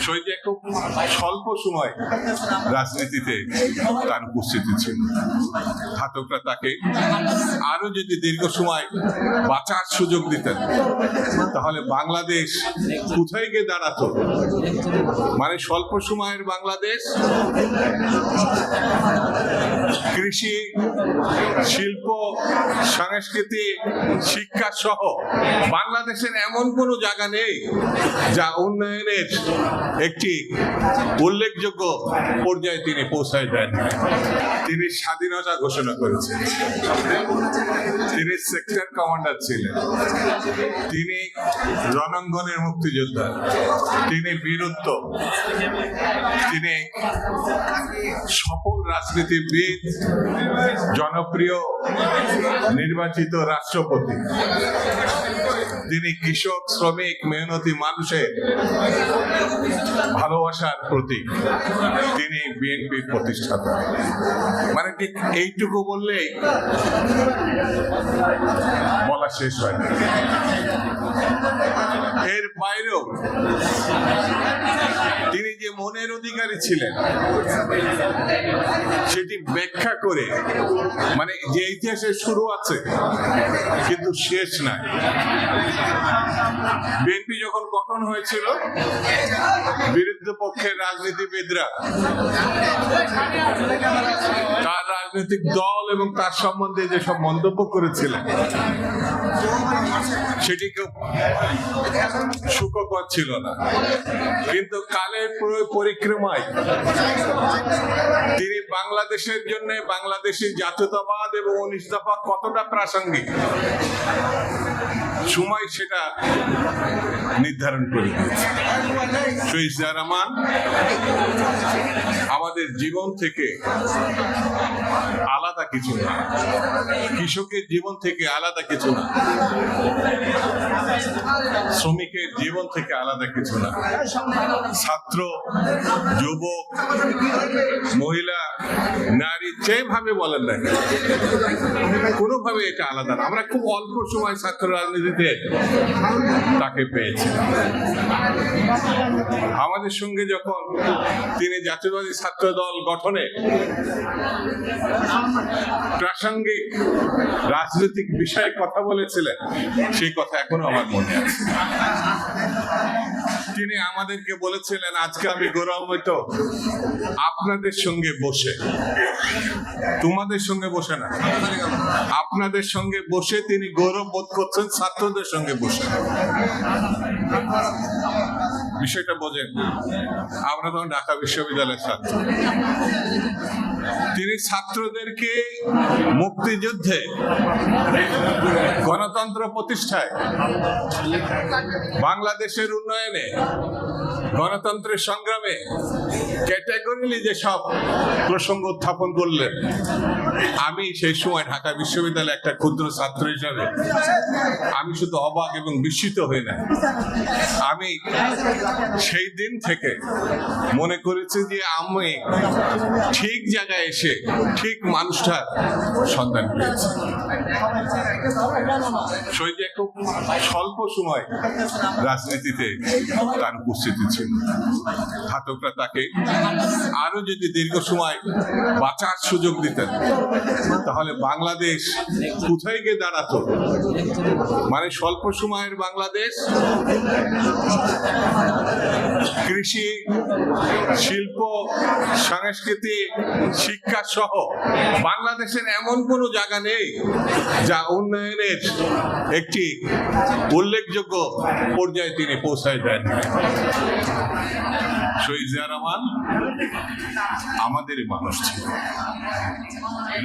শহীদ খুব স্বল্প সময় রাজনীতিতে তার উপস্থিতি ছিল। ঘাতকরা তাকে আরো যদি দীর্ঘ সময় বাঁচার সুযোগ দিতেন তাহলে বাংলাদেশ কোথায় গিয়ে দাঁড়াতো। মানে স্বল্প সময়ের বাংলাদেশ কৃষি, শিল্প, সংস্কৃতি, শিক্ষা সহ বাংলাদেশের এমন কোনো জায়গা নেই যা উন্নয়নের একটি উল্লেখযোগ্য পর্যায়ে তিনি পৌঁছায় দেন। তিনি স্বাধীনতা ঘোষণা করেছেন, তিনি সেক্টর কমান্ডার ছিলেন, তিনি রণাঙ্গনের মুক্তিযোদ্ধা, তিনি বীরত্ব, তিনি সফল রাজনীতিবিদ, জনপ্রিয় নির্বাচিত রাষ্ট্রপতি, তিনি কৃষক, শ্রমিক, মেহনতি মানুষের ভালোবাসার প্রতীক, তিনি বিএনপির প্রতিষ্ঠাতা। মানে ঠিক এইটুকু বললেই বলা শেষ হয়। এর বাইরেও তিনি যে মনের অধিকারী ছিলেন সেটি ব্যাখ্যা করে, মানে যে ইতিহাসের শুরু আছে কিন্তু শেষ নাই। বিএনপি যখন গঠন হয়েছিল বিরুদ্ধ পক্ষের রাজনীতিবিদরা তার রাজনৈতিক দল এবং তার সম্বন্ধে যেসব মন্তব্য করেছিলেন সেটি কেউ সুখকর ছিল না। কিন্তু কালের পরিক্রমায় তিনি বাংলাদেশের জন্য বাংলাদেশের জাতীয়তাবাদ এবং 19 দফা কতটা প্রাসঙ্গিক সময় সেটা নির্ধারণ করে দিয়েছে। শহীদ জিয়া রহমান আমাদের জীবন থেকে আলাদা কিছু না, কৃষকের জীবন থেকে আলাদা কিছু না, শ্রমিকের জীবন থেকে আলাদা কিছু না, ছাত্র, যুবক, মহিলা, নারী, যেভাবে বলেন না কোনোভাবে এটা আলাদা না। আমরা খুব অল্প সময় ছাত্র রাজনীতিতে তাকে পেয়েছি। আমাদের সঙ্গে যখন তিনি জাতীয়তাবাদী ছাত্র দল গঠনে প্রাসঙ্গিক রাজনৈতিক বিষয়ে কথা বলেছিলেন সেই কথা এখনো আমার মনে আছে। তিনি আমাদেরকে বলেছিলেন, আজকে আমি গৌরবান্বিত আপনাদের সঙ্গে বসে, তোমাদের সঙ্গে বসে না, আপনাদের সঙ্গে বসে তিনি গৌরব বোধ করছেন ছাত্রদের সঙ্গে বসে। বিষয়টা বোঝেন, আমরা তখন ঢাকা বিশ্ববিদ্যালয়ের ছাত্র। তিনি ছাত্রদেরকে মুক্তিযুদ্ধে, গণতন্ত্র প্রতিষ্ঠায়, বাংলাদেশের উন্নয়নে, গণতন্ত্রের সংগ্রামে ক্যাটাগরিলি যেসব প্রসঙ্গ উত্থাপন করলেন, আমি সেই সময় ঢাকা বিশ্ববিদ্যালয়ে একটা ক্ষুদ্র ছাত্র হিসাবে আমি শুধু অবাক এবং বিস্মিত হই না, আমি সেই দিন থেকে মনে করেছি যে আমি ঠিক জায়গায় এসে ঠিক মানুষটার সন্ধান পেয়েছি। শহীদ খুব স্বল্প সময় রাজনীতিতে তার উপস্থিতি ছিল। ঘাতকরা তাকে আরো যদি দীর্ঘ সময় বাঁচার সুযোগ দিতেন তাহলে বাংলাদেশ কোথায় গিয়ে দাঁড়াতো। মানে স্বল্প সময়ের বাংলাদেশ কৃষি, শিল্প, সংস্কৃতি, শিক্ষা সহ বাংলাদেশের এমন কোনো জায়গা নেই যা উন্নয়নের একটি উল্লেখযোগ্য পর্যায়ে তিনি পৌঁছায় দেন। শহীদ জিয়া রহমান আমাদেরই মানুষ ছিল।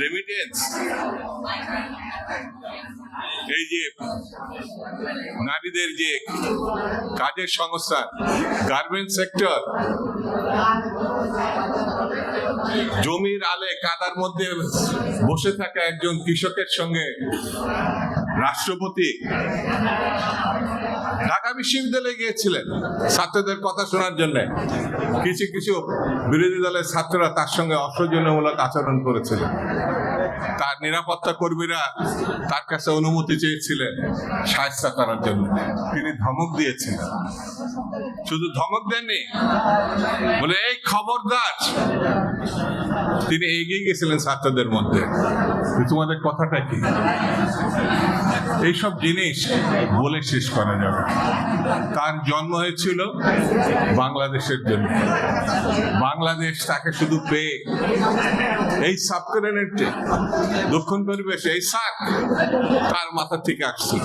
রেমিটেন্স, এই যে নারীদের যে কাজের সংস্থান, গার্মেন্টস সেক্টর, জমির আলে কাদার মধ্যে বসে থাকা একজন কৃষকের সঙ্গে রাষ্ট্রপতি ঢাকা বিশ্ববিদ্যালয়ে গিয়েছিলেন ছাত্রদের কথা শোনার জন্য। কিছু কিছু বিরোধী দলের ছাত্ররা তার সঙ্গে অসৌজন্যমূলক আচরণ করেছিলেন। তার নিরাপত্তা কর্মীরা তার কাছে অনুমতি চেয়েছিলেন শায়েস্তা করার জন্য। তিনি ধমক দিয়েছিলেন, শুধু ধমক দেননি, বলে এই খবরদার। তিনি এগিয়ে গেছিলেন ছাত্রদের মধ্যে, তোমাদের কথাটা কি? এইসব জিনিস বলে শেষ করা যাবে। তার জন্ম হয়েছিল বাংলাদেশের জন্য। বাংলাদেশ তাকে শুধু পেয়ে এই সাবকন্টিনেন্টে দক্ষিণ পরিবেশে এই সার্ক তার মাথা থেকে আসছিল।